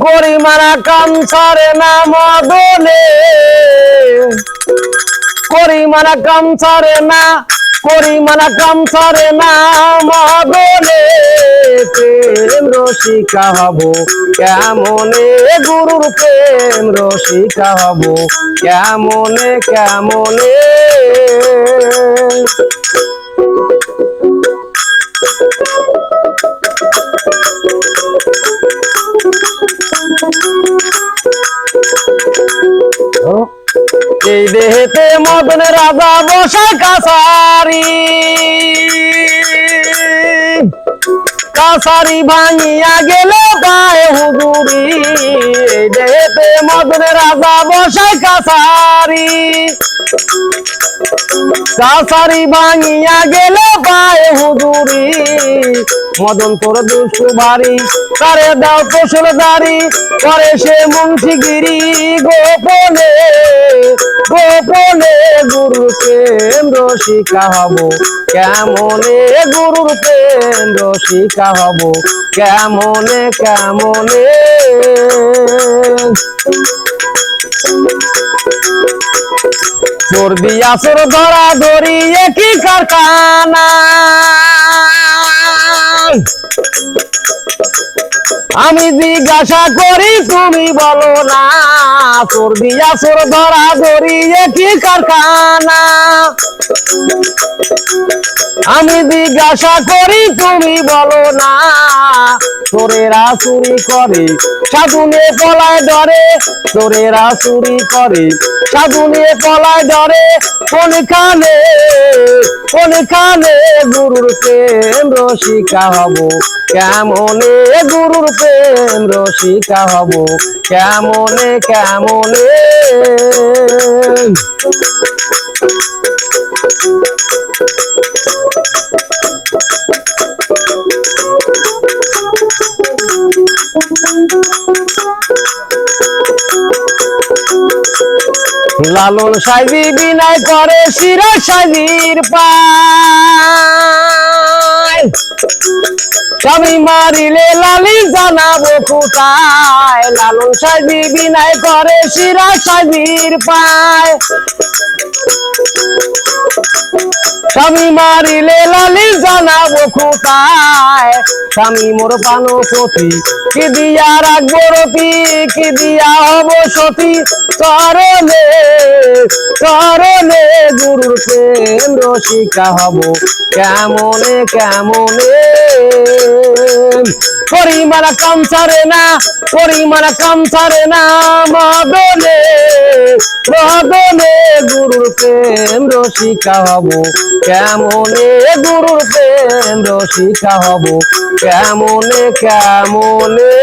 করি মারা কাম ছাড়ে না মদনে, করি মারা কাম ছাড়ে না, করি মারা কাম ছাড়ে না মদনে। প্রেম রসিকা হব কেমনে, গুরুর প্রেম রসিকা হব কেমনে কেমনে। এই দেহেতে মদন রাজা বসায় কাছারি, কাছারি ভাঙিয়া গেল পায়ে হুজুরি। এই দেহেতে মদন রাজা বসায় কাছারি, কাছারি ভাঙিয়া গেল পায়ে হুজুরি। মদন তোর দুষ্টু ভারী, তারে দাও তোষের দাড়ি, করে সে মুন্সিগিরি গোপনে, গোপনে। গুরুর প্রেম রসিকা হব কেমনে, গুরুর প্রেম রসিকা হব কেমনে কেমনে। চোর দিয়া চোর ধরা ধরি একই কারখানা, আমি জিজ্ঞাসা করি তুমি বলো না। চোর দিয়া চোর ধরা ধরি একই কারখানা, আমি জিজ্ঞাসা করি তুমি বলো না। চোরেরা চুরি করে সাধুনে পলায় ডরে, চোরেরা চুরি করে সাধুনে পলায় ডরে। কোনখানে কোনখানে গুরুর প্রেম রসিকা হব কেমনে, গুরুর প্রেম রসিকা হব কেমনে কেমনে। লালন সাইজি বিনয় করে শিরা সাইজির পায়, স্বামী মারিলে লালি জানাবো কোথায়। লালন সাইজি বিনয় করে শিরা সাইজির পায়, স্বামী মারিলে লালি জানাবো কোথায়। স্বামী মোর পানপতি কি দিয়া রাখবো রতি, কি দিয়া হব সতী। চরণে চরণে গুরুর প্রেম রসিকা হব কেমনে কেমনে। করি মারা কাম ছাড়ে না, করি মারা কাম ছাড়ে না মদনে, মদনে। গুরুর প্রেম রসিকা হব কেমনে, গুরুর প্রেম রসিকা হব কেমনে কেমনে।